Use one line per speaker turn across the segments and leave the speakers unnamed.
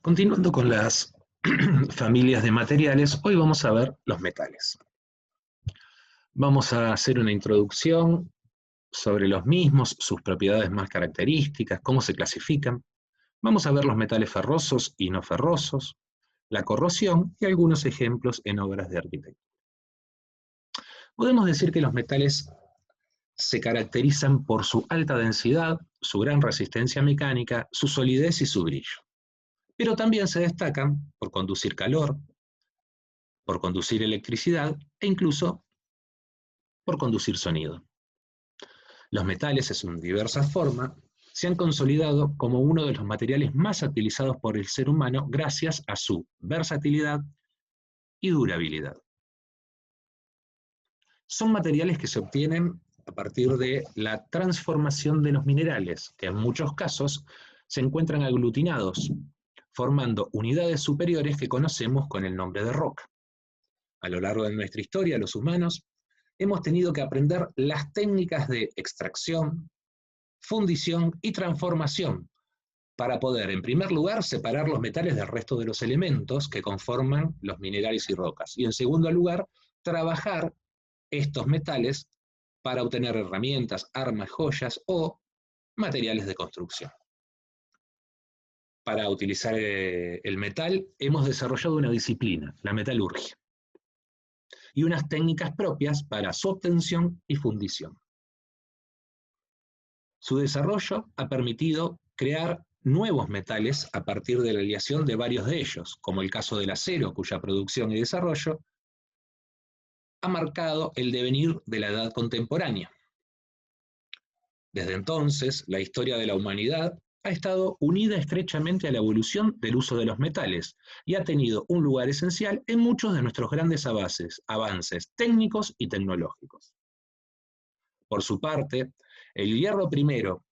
Continuando con las familias de materiales, hoy vamos a ver los metales. Vamos a hacer una introducción sobre los mismos, sus propiedades más características, cómo se clasifican. Vamos a ver los metales ferrosos y no ferrosos, la corrosión y algunos ejemplos en obras de arquitectura. Podemos decir que los metales se caracterizan por su alta densidad, su gran resistencia mecánica, su solidez y su brillo. Pero también se destacan por conducir calor, por conducir electricidad e incluso por conducir sonido. Los metales, en diversas formas, se han consolidado como uno de los materiales más utilizados por el ser humano gracias a su versatilidad y durabilidad. Son materiales que se obtienen a partir de la transformación de los minerales, que en muchos casos se encuentran aglutinados, formando unidades superiores que conocemos con el nombre de roca. A lo largo de nuestra historia, los humanos hemos tenido que aprender las técnicas de extracción, fundición y transformación para poder, en primer lugar, separar los metales del resto de los elementos que conforman los minerales y rocas. Y en segundo lugar, trabajar estos metales para obtener herramientas, armas, joyas o materiales de construcción. Para utilizar el metal hemos desarrollado una disciplina, la metalurgia, y unas técnicas propias para su obtención y fundición. Su desarrollo ha permitido crear nuevos metales a partir de la aleación de varios de ellos, como el caso del acero, cuya producción y desarrollo ha marcado el devenir de la edad contemporánea. Desde entonces, la historia de la humanidad ha estado unida estrechamente a la evolución del uso de los metales y ha tenido un lugar esencial en muchos de nuestros grandes avances técnicos y tecnológicos. Por su parte, el hierro primero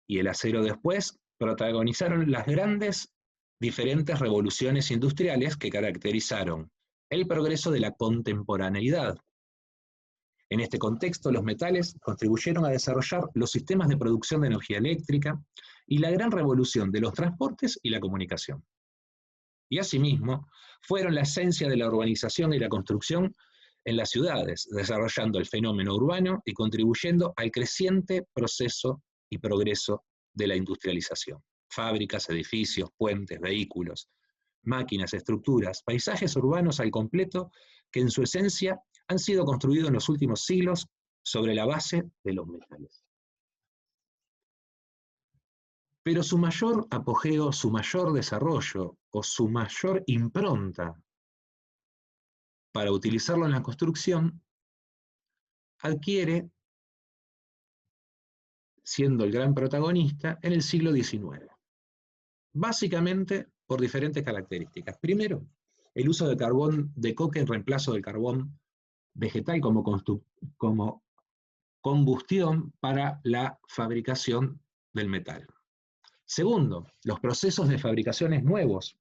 y el acero después protagonizaron las grandes diferentes revoluciones industriales que caracterizaron el progreso de la contemporaneidad. En este contexto, los metales contribuyeron a desarrollar los sistemas de producción de energía eléctrica y la gran revolución de los transportes y la comunicación. Y asimismo, fueron la esencia de la urbanización y la construcción en las ciudades, desarrollando el fenómeno urbano y contribuyendo al creciente proceso y progreso de la industrialización. Fábricas, edificios, puentes, vehículos, máquinas, estructuras, paisajes urbanos al completo que en su esencia han sido construidos en los últimos siglos sobre la base de los metales. Pero su mayor apogeo, su mayor desarrollo o su mayor impronta para utilizarlo en la construcción adquiere, siendo el gran protagonista, en el siglo XIX. Básicamente por diferentes características. Primero, el uso de carbón de coque en reemplazo del carbón vegetal como combustión para la fabricación del metal. Segundo, los procesos de fabricaciones nuevos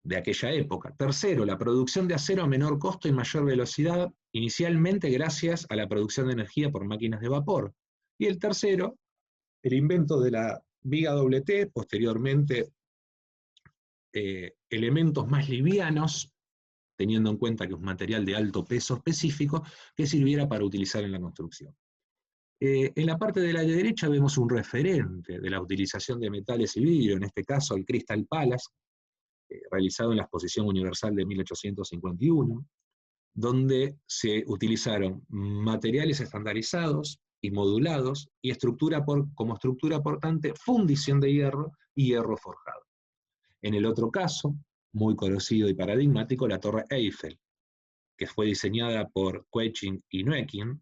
de aquella época. Tercero, la producción de acero a menor costo y mayor velocidad, inicialmente gracias a la producción de energía por máquinas de vapor. Y el tercero, el invento de la viga doble T, posteriormente elementos más livianos, teniendo en cuenta que es un material de alto peso específico, que sirviera para utilizar en la construcción. En la parte de la derecha vemos un referente de la utilización de metales y vidrio, en este caso el Crystal Palace, realizado en la Exposición Universal de 1851, donde se utilizaron materiales estandarizados y modulados y como estructura portante fundición de hierro y hierro forjado. En el otro caso, muy conocido y paradigmático, la Torre Eiffel, que fue diseñada por Queching y Noether,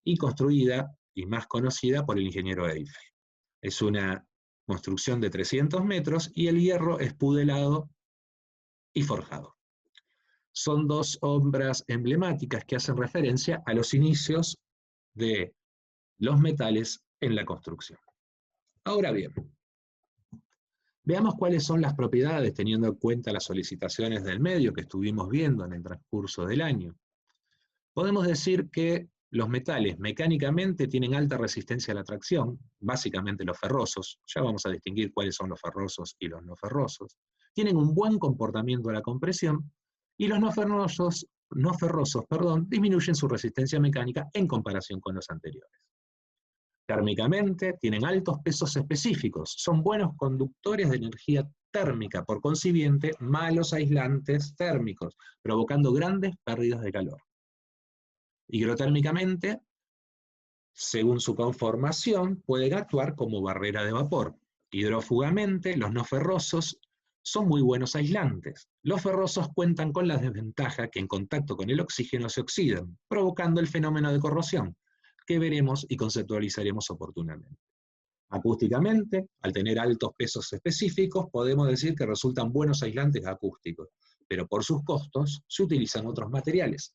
y construida y más conocida por el ingeniero Eiffel. Es una construcción de 300 metros y el hierro es pudelado y forjado. Son dos obras emblemáticas que hacen referencia a los inicios de los metales en la construcción. Ahora bien, veamos cuáles son las propiedades, teniendo en cuenta las solicitaciones del medio que estuvimos viendo en el transcurso del año. Podemos decir que los metales mecánicamente tienen alta resistencia a la tracción, básicamente los ferrosos, ya vamos a distinguir cuáles son los ferrosos y los no ferrosos, tienen un buen comportamiento a la compresión, y los no ferrosos, disminuyen su resistencia mecánica en comparación con los anteriores. Térmicamente, tienen altos pesos específicos, son buenos conductores de energía térmica, por consiguiente, malos aislantes térmicos, provocando grandes pérdidas de calor. Higrotérmicamente, según su conformación, pueden actuar como barrera de vapor. Hidrófugamente, los no ferrosos son muy buenos aislantes. Los ferrosos cuentan con la desventaja que en contacto con el oxígeno se oxidan, provocando el fenómeno de corrosión, que veremos y conceptualizaremos oportunamente. Acústicamente, al tener altos pesos específicos, podemos decir que resultan buenos aislantes acústicos, pero por sus costos se utilizan otros materiales.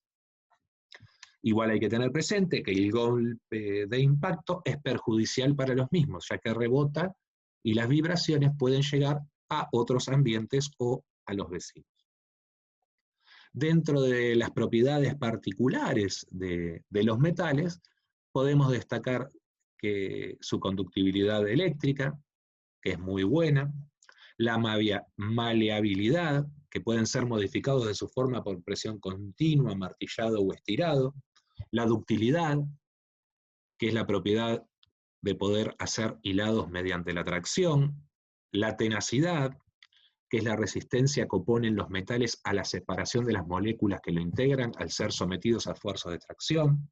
Igual hay que tener presente que el golpe de impacto es perjudicial para los mismos, ya que rebota y las vibraciones pueden llegar a otros ambientes o a los vecinos. Dentro de las propiedades particulares de los metales, podemos destacar que su conductividad eléctrica, que es muy buena, la maleabilidad, que pueden ser modificados de su forma por presión continua, martillado o estirado, la ductilidad, que es la propiedad de poder hacer hilados mediante la tracción, la tenacidad, que es la resistencia que oponen los metales a la separación de las moléculas que lo integran al ser sometidos a fuerzas de tracción.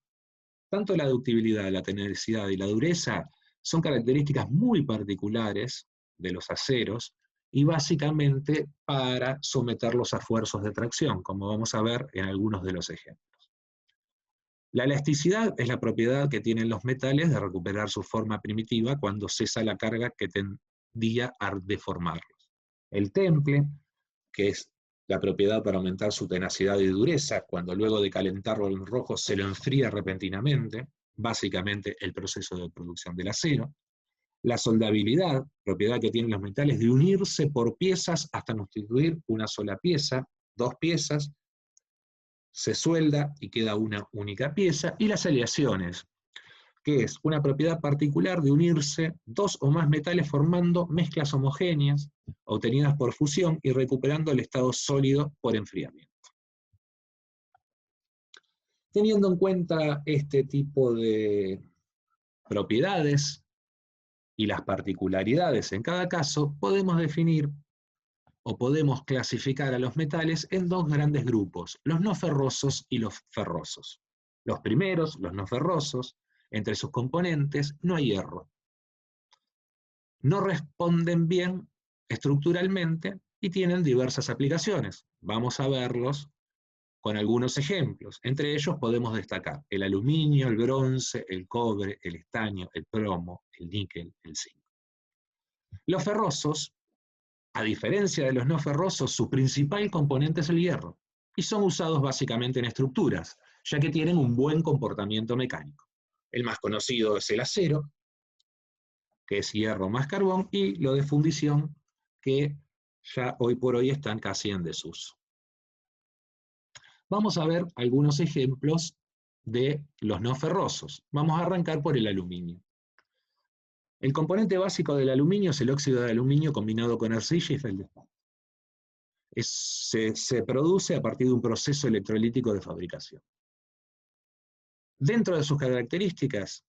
Tanto la ductibilidad, la tenacidad y la dureza son características muy particulares de los aceros y básicamente para someterlos a fuerzas de tracción, como vamos a ver en algunos de los ejemplos. La elasticidad es la propiedad que tienen los metales de recuperar su forma primitiva cuando cesa la carga que tendía a deformarlos. El temple, que es la propiedad para aumentar su tenacidad y dureza, cuando luego de calentarlo en rojo se lo enfría repentinamente, básicamente el proceso de producción del acero. La soldabilidad, propiedad que tienen los metales de unirse por piezas hasta constituir una sola pieza, dos piezas, se suelda y queda una única pieza. Y las aleaciones, que es una propiedad particular de unirse dos o más metales formando mezclas homogéneas, obtenidas por fusión y recuperando el estado sólido por enfriamiento. Teniendo en cuenta este tipo de propiedades y las particularidades en cada caso, podemos definir o podemos clasificar a los metales en dos grandes grupos, los no ferrosos y los ferrosos. Los primeros, los no ferrosos, entre sus componentes no hay hierro. No responden bien estructuralmente y tienen diversas aplicaciones. Vamos a verlos con algunos ejemplos. Entre ellos podemos destacar el aluminio, el bronce, el cobre, el estaño, el plomo, el níquel, el zinc. Los ferrosos, a diferencia de los no ferrosos, su principal componente es el hierro, y son usados básicamente en estructuras, ya que tienen un buen comportamiento mecánico. El más conocido es el acero, que es hierro más carbón, y lo de fundición, que ya hoy por hoy están casi en desuso. Vamos a ver algunos ejemplos de los no ferrosos. Vamos a arrancar por el aluminio. El componente básico del aluminio es el óxido de aluminio combinado con arcilla y feldespato. Se produce a partir de un proceso electrolítico de fabricación. Dentro de sus características,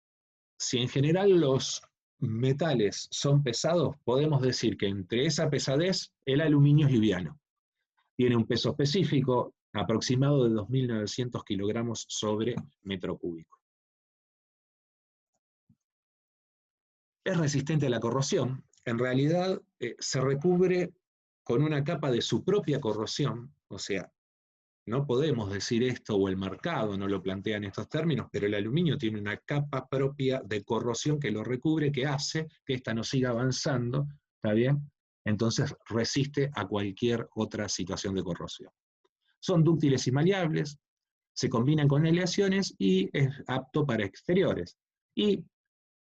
si en general los metales son pesados, podemos decir que entre esa pesadez el aluminio es liviano. Tiene un peso específico aproximado de 2.900 kilogramos sobre metro cúbico. Es resistente a la corrosión. En realidad se recubre con una capa de su propia corrosión, o sea, no podemos decir esto o el mercado no lo plantea en estos términos, pero el aluminio tiene una capa propia de corrosión que lo recubre, que hace que ésta no siga avanzando, ¿está bien? Entonces resiste a cualquier otra situación de corrosión. Son dúctiles y maleables, se combinan con aleaciones y es apto para exteriores. Y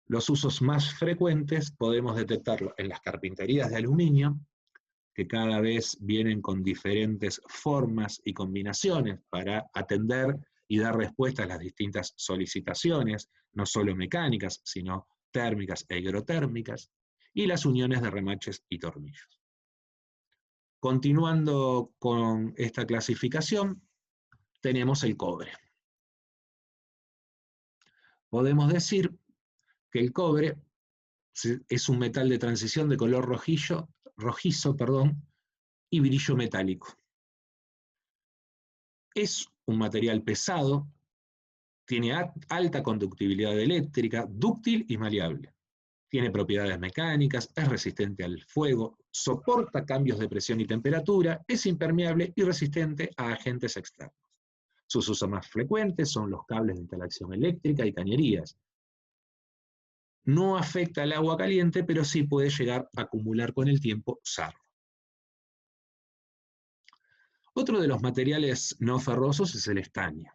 los usos más frecuentes podemos detectarlo en las carpinterías de aluminio, que cada vez vienen con diferentes formas y combinaciones para atender y dar respuesta a las distintas solicitaciones, no solo mecánicas, sino térmicas e hidrotérmicas, y las uniones de remaches y tornillos. Continuando con esta clasificación, tenemos el cobre. Podemos decir que el cobre es un metal de transición de color rojizo, y brillo metálico. Es un material pesado, tiene alta conductibilidad eléctrica, dúctil y maleable. Tiene propiedades mecánicas, es resistente al fuego, soporta cambios de presión y temperatura, es impermeable y resistente a agentes externos. Sus usos más frecuentes son los cables de instalación eléctrica y cañerías. No afecta al agua caliente, pero sí puede llegar a acumular con el tiempo sarro. Otro de los materiales no ferrosos es el estaño,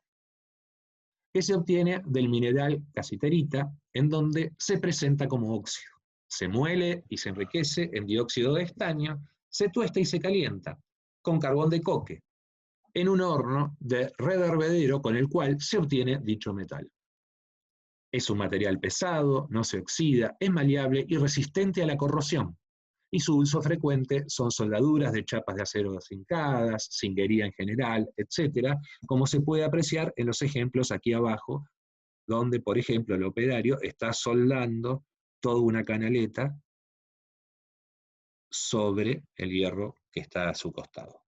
que se obtiene del mineral casiterita, en donde se presenta como óxido. Se muele y se enriquece en dióxido de estaño, se tuesta y se calienta con carbón de coque en un horno de revervedero con el cual se obtiene dicho metal. Es un material pesado, no se oxida, es maleable y resistente a la corrosión. Y su uso frecuente son soldaduras de chapas de acero cincadas, cinguería en general, etc., como se puede apreciar en los ejemplos aquí abajo, donde, por ejemplo, el operario está soldando toda una canaleta sobre el hierro que está a su costado.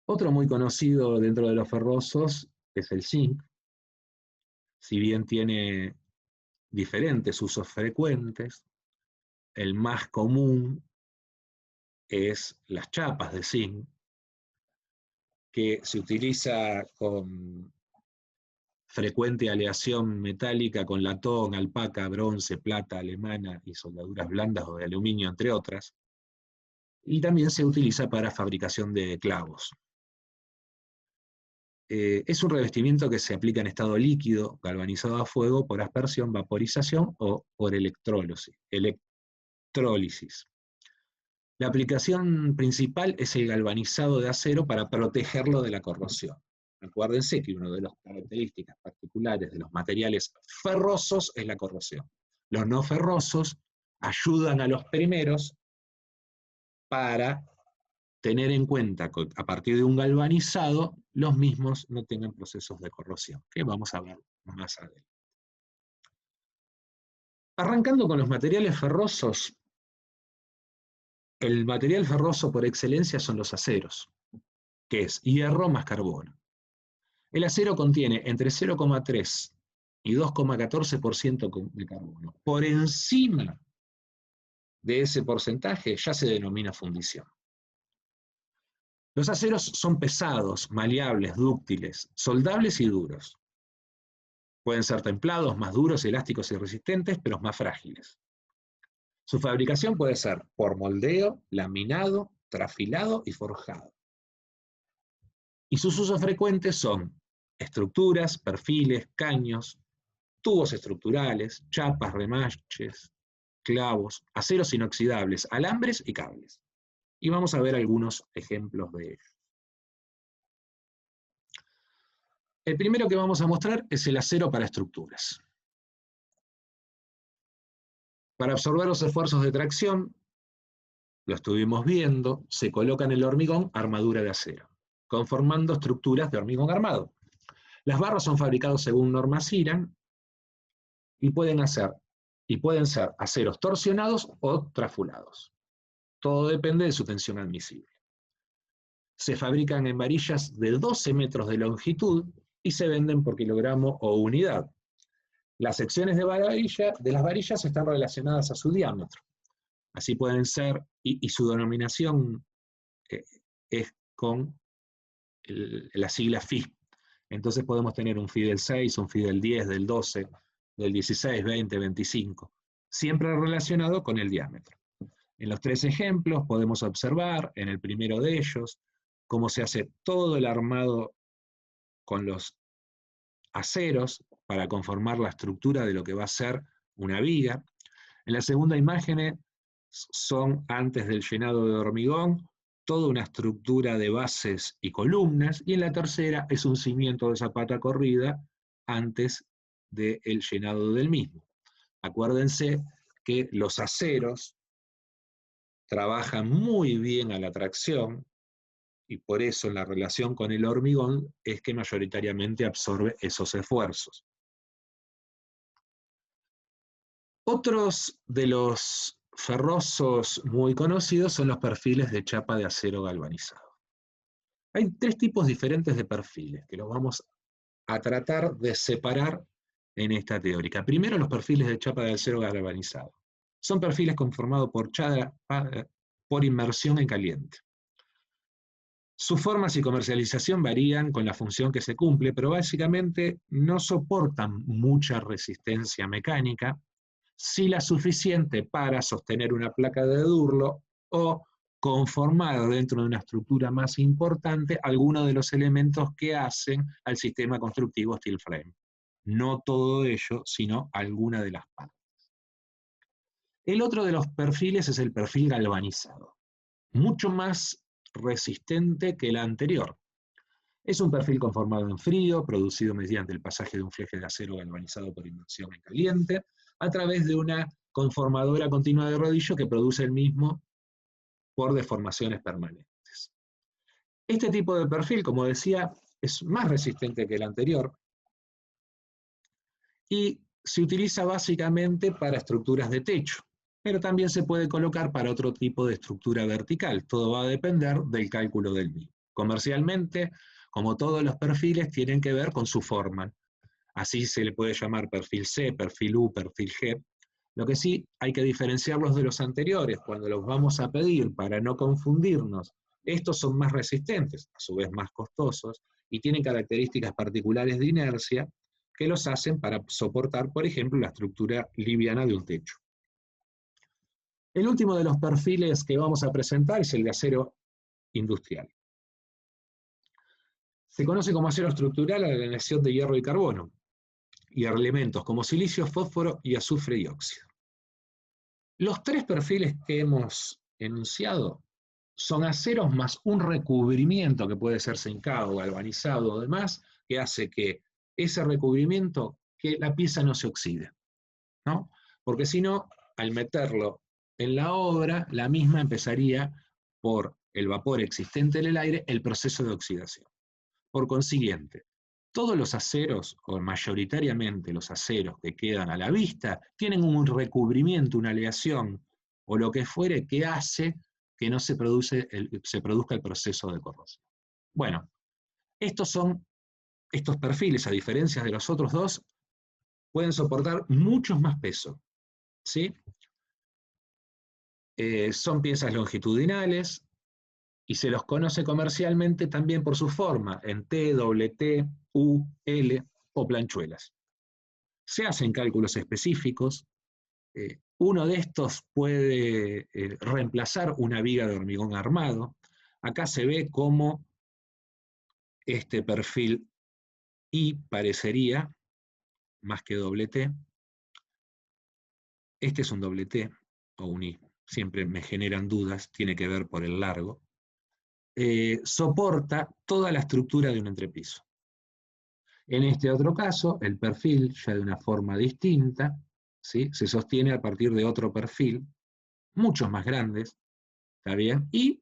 Otro muy conocido dentro de los ferrosos es el zinc. Si bien tiene diferentes usos frecuentes, el más común es las chapas de zinc, que se utiliza con frecuente aleación metálica con latón, alpaca, bronce, plata alemana y soldaduras blandas o de aluminio, entre otras. Y también se utiliza para fabricación de clavos. Es un revestimiento que se aplica en estado líquido, galvanizado a fuego, por aspersión, vaporización o por electrólisis. La aplicación principal es el galvanizado de acero para protegerlo de la corrosión. Acuérdense que una de las características particulares de los materiales ferrosos es la corrosión. Los no ferrosos ayudan a los primeros para tener en cuenta que a partir de un galvanizado los mismos no tengan procesos de corrosión, que vamos a ver más adelante. Arrancando con los materiales ferrosos, el material ferroso por excelencia son los aceros, que es hierro más carbono. El acero contiene entre 0,3 y 2,14% de carbono. Por encima de ese porcentaje ya se denomina fundición. Los aceros son pesados, maleables, dúctiles, soldables y duros. Pueden ser templados, más duros, elásticos y resistentes, pero más frágiles. Su fabricación puede ser por moldeo, laminado, trafilado y forjado. Y sus usos frecuentes son estructuras, perfiles, caños, tubos estructurales, chapas, remaches, clavos, aceros inoxidables, alambres y cables. Y vamos a ver algunos ejemplos de ellos. El primero que vamos a mostrar es el acero para estructuras. Para absorber los esfuerzos de tracción, lo estuvimos viendo, se coloca en el hormigón armadura de acero, conformando estructuras de hormigón armado. Las barras son fabricadas según normas IRAN y pueden ser aceros torsionados o trafulados. Todo depende de su tensión admisible. Se fabrican en varillas de 12 metros de longitud y se venden por kilogramo o unidad. Las secciones de las varillas están relacionadas a su diámetro. Así pueden ser, y su denominación es con la sigla FI. Entonces podemos tener un FI del 6, un FI del 10, del 12, del 16, 20, 25, siempre relacionado con el diámetro. En los tres ejemplos podemos observar, en el primero de ellos, cómo se hace todo el armado con los aceros para conformar la estructura de lo que va a ser una viga. En la segunda imagen son antes del llenado de hormigón, toda una estructura de bases y columnas, y en la tercera es un cimiento de zapata corrida antes del llenado del mismo. Acuérdense que los aceros trabajan muy bien a la tracción, y por eso en la relación con el hormigón es que mayoritariamente absorbe esos esfuerzos. Otros de los ferrosos muy conocidos son los perfiles de chapa de acero galvanizado. Hay tres tipos diferentes de perfiles que los vamos a tratar de separar en esta teórica. Primero, los perfiles de chapa de acero galvanizado. Son perfiles conformados por inmersión en caliente. Sus formas y comercialización varían con la función que se cumple, pero básicamente no soportan mucha resistencia mecánica, sí la suficiente para sostener una placa de durlo o conformar dentro de una estructura más importante algunos de los elementos que hacen al sistema constructivo steel frame. No todo ello, sino alguna de las partes. El otro de los perfiles es el perfil galvanizado, mucho más resistente que el anterior. Es un perfil conformado en frío, producido mediante el pasaje de un fleje de acero galvanizado por inmersión en caliente, a través de una conformadora continua de rodillo que produce el mismo por deformaciones permanentes. Este tipo de perfil, como decía, es más resistente que el anterior y se utiliza básicamente para estructuras de techo, pero también se puede colocar para otro tipo de estructura vertical. Todo va a depender del cálculo del mismo. Comercialmente, como todos los perfiles, tienen que ver con su forma. Así se le puede llamar perfil C, perfil U, perfil G. Lo que sí hay que diferenciarlos de los anteriores cuando los vamos a pedir para no confundirnos. Estos son más resistentes, a su vez más costosos, y tienen características particulares de inercia que los hacen para soportar, por ejemplo, la estructura liviana de un techo. El último de los perfiles que vamos a presentar es el de acero industrial. Se conoce como acero estructural a la aleación de hierro y carbono, y elementos como silicio, fósforo y azufre y óxido. Los tres perfiles que hemos enunciado son aceros más un recubrimiento que puede ser zincado, galvanizado o demás, que hace que ese recubrimiento, que la pieza no se oxide, ¿no? Porque si no, al meterlo en la obra, la misma empezaría por el vapor existente en el aire, el proceso de oxidación. Por consiguiente, todos los aceros, o mayoritariamente los aceros que quedan a la vista, tienen un recubrimiento, una aleación, o lo que fuere, que hace que no se produzca el proceso de corrosión. Bueno, estos perfiles, a diferencia de los otros dos, pueden soportar muchos más peso, ¿sí? Son piezas longitudinales, y se los conoce comercialmente también por su forma, en T, T, U, L o planchuelas. Se hacen cálculos específicos. Uno de estos puede reemplazar una viga de hormigón armado. Acá se ve cómo este perfil I parecería, más que T. Este es un T o un I. Siempre me generan dudas, tiene que ver por el largo. Soporta toda la estructura de un entrepiso. En este otro caso, el perfil, ya de una forma distinta, ¿sí?, se sostiene a partir de otro perfil, muchos más grandes, ¿está bien? Y,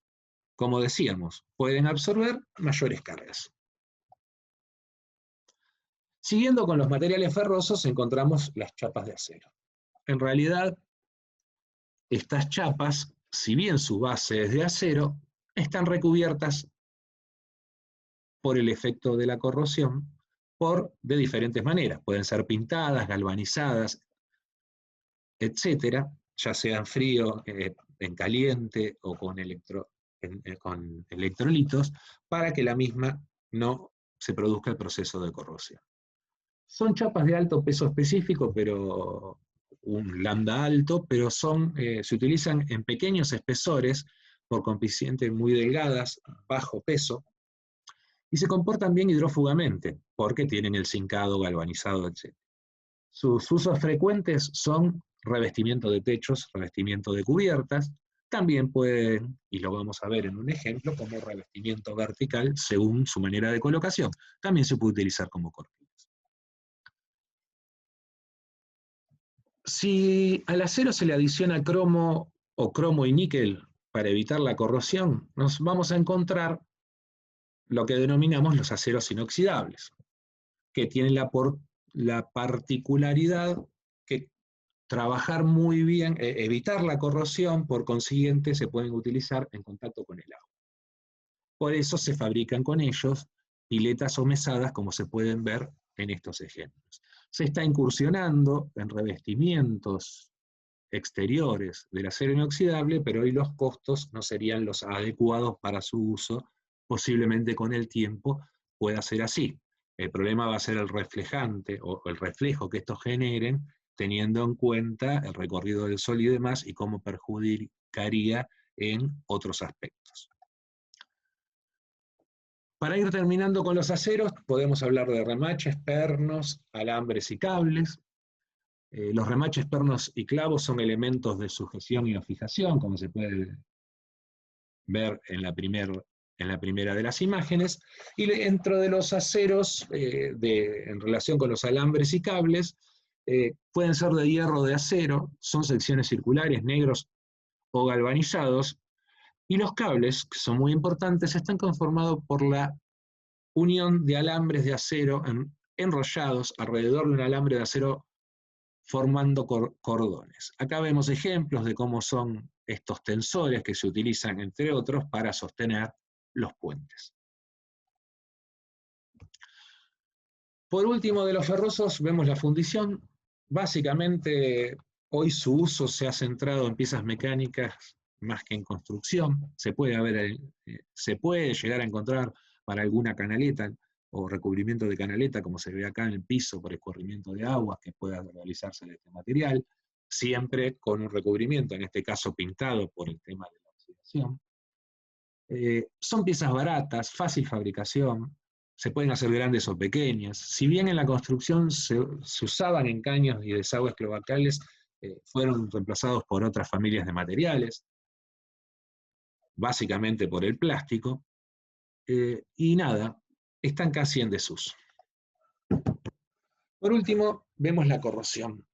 como decíamos, pueden absorber mayores cargas. Siguiendo con los materiales ferrosos, encontramos las chapas de acero. En realidad, estas chapas, si bien su base es de acero, están recubiertas por el efecto de la corrosión de diferentes maneras. Pueden ser pintadas, galvanizadas, etcétera, ya sea en frío, en caliente o con electrolitos, para que la misma no se produzca el proceso de corrosión. Son chapas de alto peso específico, pero un lambda alto, pero se utilizan en pequeños espesores por coeficientes muy delgadas, bajo peso, y se comportan bien hidrófugamente, porque tienen el zincado, galvanizado, etc. Sus usos frecuentes son revestimiento de techos, revestimiento de cubiertas, también pueden, y lo vamos a ver en un ejemplo, como revestimiento vertical según su manera de colocación. También se puede utilizar como cortinas. Si al acero se le adiciona cromo o cromo y níquel para evitar la corrosión, nos vamos a encontrar lo que denominamos los aceros inoxidables, que tienen la particularidad que trabajar muy bien, evitar la corrosión, por consiguiente se pueden utilizar en contacto con el agua. Por eso se fabrican con ellos piletas o mesadas, como se pueden ver en estos ejemplos. Se está incursionando en revestimientos exteriores del acero inoxidable, pero hoy los costos no serían los adecuados para su uso. Posiblemente con el tiempo pueda ser así. El problema va a ser el reflejante o el reflejo que estos generen, teniendo en cuenta el recorrido del sol y demás, y cómo perjudicaría en otros aspectos. Para ir terminando con los aceros, podemos hablar de remaches, pernos, alambres y cables. Los remaches, pernos y clavos son elementos de sujeción y fijación, como se puede ver en la primera de las imágenes. Y dentro de los aceros, en relación con los alambres y cables, pueden ser de hierro o de acero, son secciones circulares, negros o galvanizados, y los cables, que son muy importantes, están conformados por la unión de alambres de acero enrollados alrededor de un alambre de acero formando cordones. Acá vemos ejemplos de cómo son estos tensores que se utilizan, entre otros, para sostener los puentes. Por último, de los ferrosos vemos la fundición. Básicamente, hoy su uso se ha centrado en piezas mecánicas más que en construcción. Se puede llegar a encontrar para alguna canaleta o recubrimiento de canaleta, como se ve acá en el piso por escurrimiento de aguas, que pueda realizarse de este material, siempre con un recubrimiento, en este caso pintado por el tema de la oxidación. Son piezas baratas, fácil fabricación, se pueden hacer grandes o pequeñas. Si bien en la construcción se usaban en caños y desagües cloacales, fueron reemplazados por otras familias de materiales, básicamente por el plástico, y nada, están casi en desuso. Por último, vemos la corrosión,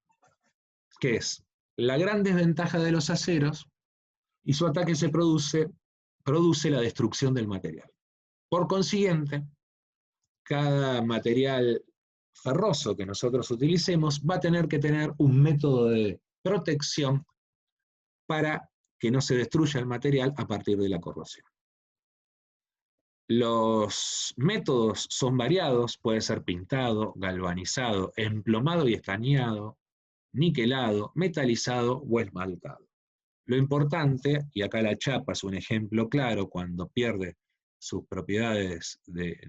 que es la gran desventaja de los aceros, y su ataque produce la destrucción del material. Por consiguiente, cada material ferroso que nosotros utilicemos va a tener que tener un método de protección para que no se destruya el material a partir de la corrosión. Los métodos son variados, puede ser pintado, galvanizado, emplomado y estañado, niquelado, metalizado o esmaltado. Lo importante, y acá la chapa es un ejemplo claro, cuando pierde sus propiedades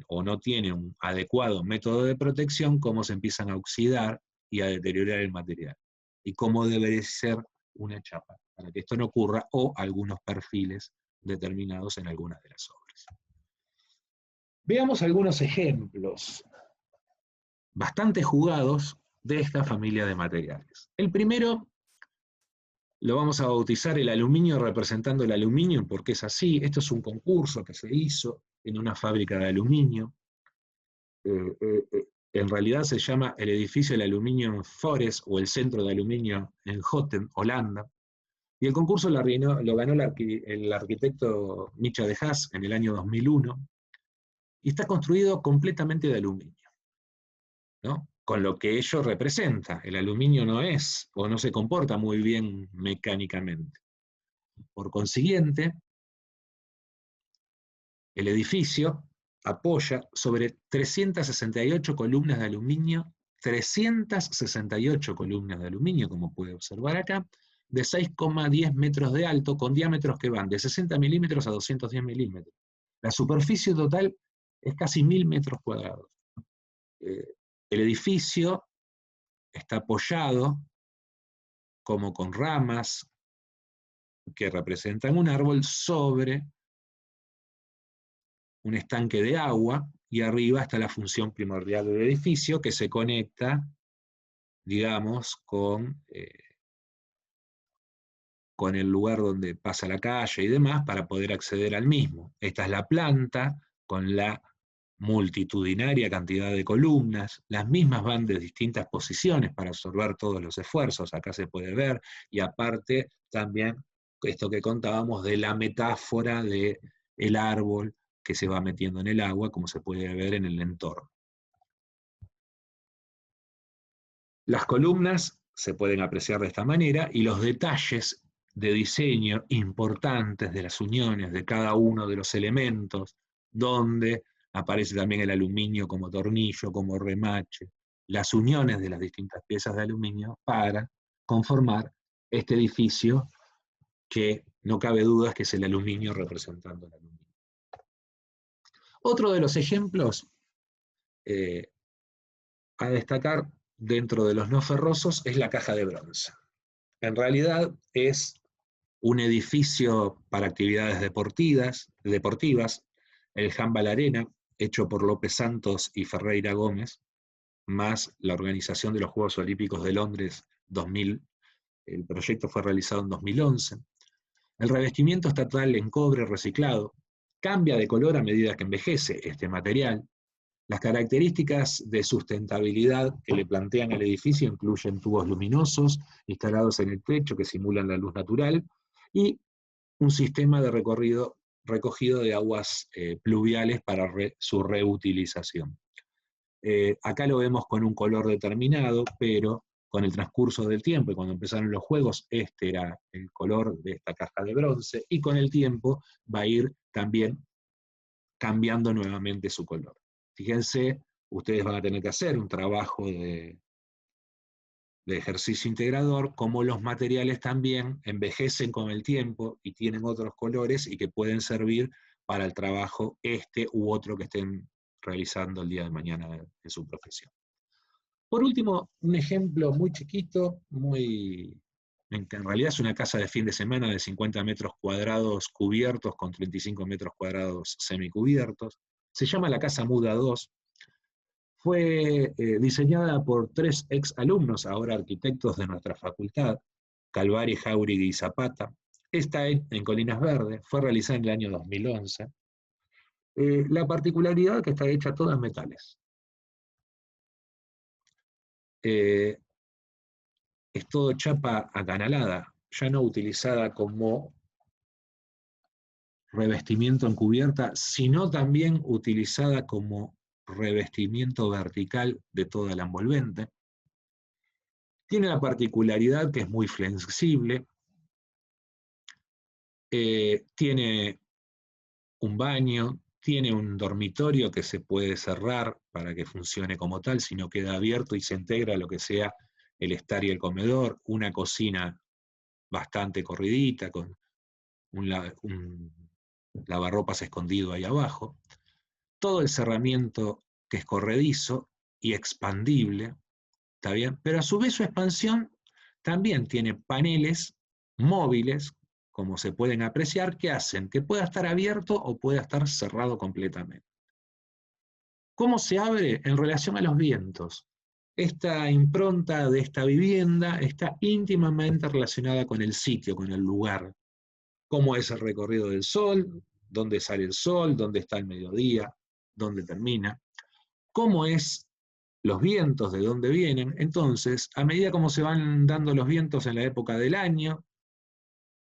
o no tiene un adecuado método de protección, cómo se empiezan a oxidar y a deteriorar el material. Y cómo debe ser una chapa, para que esto no ocurra, o algunos perfiles determinados en algunas de las obras. Veamos algunos ejemplos bastante jugados de esta familia de materiales. El primero lo vamos a bautizar el aluminio, representando el aluminio, porque es así. Esto es un concurso que se hizo en una fábrica de aluminio. En realidad se llama el edificio del Aluminium Forest, o el centro de aluminio en Goten, Holanda. Y el concurso lo ganó el arquitecto Micha de Haas en el año 2001. Y está construido completamente de aluminio, ¿no? Con lo que ello representa. El aluminio no es, o no se comporta muy bien mecánicamente. Por consiguiente, el edificio apoya sobre 368 columnas de aluminio, 368 columnas de aluminio, como puede observar acá, de 6,10 metros de alto, con diámetros que van de 60 milímetros a 210 milímetros. La superficie total es casi 1000 metros cuadrados. El edificio está apoyado como con ramas que representan un árbol sobre un estanque de agua, y arriba está la función primordial del edificio, que se conecta, digamos, con con el lugar donde pasa la calle y demás para poder acceder al mismo. Esta es la planta con la multitudinaria cantidad de columnas, las mismas van de distintas posiciones para absorber todos los esfuerzos, acá se puede ver, y aparte también esto que contábamos de la metáfora de el árbol que se va metiendo en el agua, como se puede ver en el entorno. Las columnas se pueden apreciar de esta manera y los detalles de diseño importantes de las uniones de cada uno de los elementos, donde aparece también el aluminio como tornillo, como remache, las uniones de las distintas piezas de aluminio para conformar este edificio que no cabe duda que es el aluminio representando el aluminio. Otro de los ejemplos a destacar dentro de los no ferrosos es la caja de bronce. En realidad es un edificio para actividades deportivas, el Handball Arena, hecho por López Santos y Ferreira Gómez, más la organización de los Juegos Olímpicos de Londres 2000. El proyecto fue realizado en 2011. El revestimiento estatal en cobre reciclado cambia de color a medida que envejece este material. Las características de sustentabilidad que le plantean al edificio incluyen tubos luminosos instalados en el techo que simulan la luz natural y un sistema de recogido de aguas pluviales para su reutilización. Acá lo vemos con un color determinado, pero con el transcurso del tiempo, y cuando empezaron los juegos, este era el color de esta caja de bronce, y con el tiempo va a ir también cambiando nuevamente su color. Fíjense, ustedes van a tener que hacer un trabajo de ejercicio integrador, como los materiales también envejecen con el tiempo y tienen otros colores y que pueden servir para el trabajo este u otro que estén realizando el día de mañana en su profesión. Por último, un ejemplo muy chiquito, que en realidad es una casa de fin de semana de 50 metros cuadrados cubiertos con 35 metros cuadrados semicubiertos. Se llama la Casa Muda 2. Fue diseñada por 3 ex alumnos, ahora arquitectos de nuestra facultad, Calvari, Jauregui y Zapata. Está en Colinas Verdes, fue realizada en el año 2011. La particularidad es que está hecha toda en metales. Es todo chapa acanalada, ya no utilizada como revestimiento en cubierta, sino también utilizada como revestimiento vertical de toda la envolvente. Tiene la particularidad que es muy flexible, tiene un baño, tiene un dormitorio que se puede cerrar para que funcione como tal, si no queda abierto y se integra lo que sea el estar y el comedor, una cocina bastante corridita, con un lavarropas escondido ahí abajo, todo el cerramiento que es corredizo y expandible, ¿está bien? Pero a su vez su expansión también tiene paneles móviles, como se pueden apreciar, que hacen que pueda estar abierto o pueda estar cerrado completamente. ¿Cómo se abre? En relación a los vientos. Esta impronta de esta vivienda está íntimamente relacionada con el sitio, con el lugar. Cómo es el recorrido del sol, dónde sale el sol, dónde está el mediodía, dónde termina. Cómo es los vientos, de dónde vienen. Entonces, a medida como se van dando los vientos en la época del año,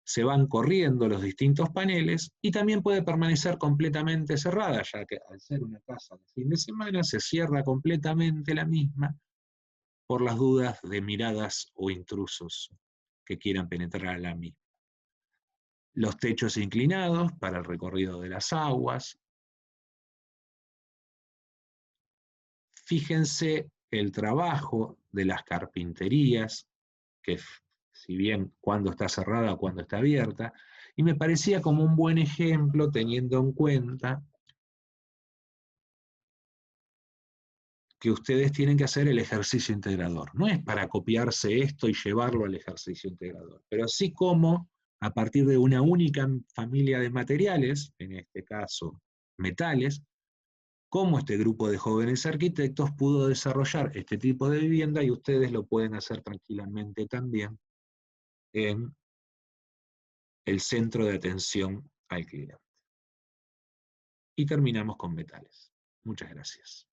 se van corriendo los distintos paneles y también puede permanecer completamente cerrada, ya que al ser una casa de fin de semana se cierra completamente la misma por las dudas de miradas o intrusos que quieran penetrar a la misma. Los techos inclinados para el recorrido de las aguas. Fíjense el trabajo de las carpinterías, que si bien cuando está cerrada o cuando está abierta, y me parecía como un buen ejemplo teniendo en cuenta que ustedes tienen que hacer el ejercicio integrador. No es para copiarse esto y llevarlo al ejercicio integrador, pero sí como a partir de una única familia de materiales, en este caso metales, cómo este grupo de jóvenes arquitectos pudo desarrollar este tipo de vivienda y ustedes lo pueden hacer tranquilamente también en el centro de atención al cliente. Y terminamos con metales. Muchas gracias.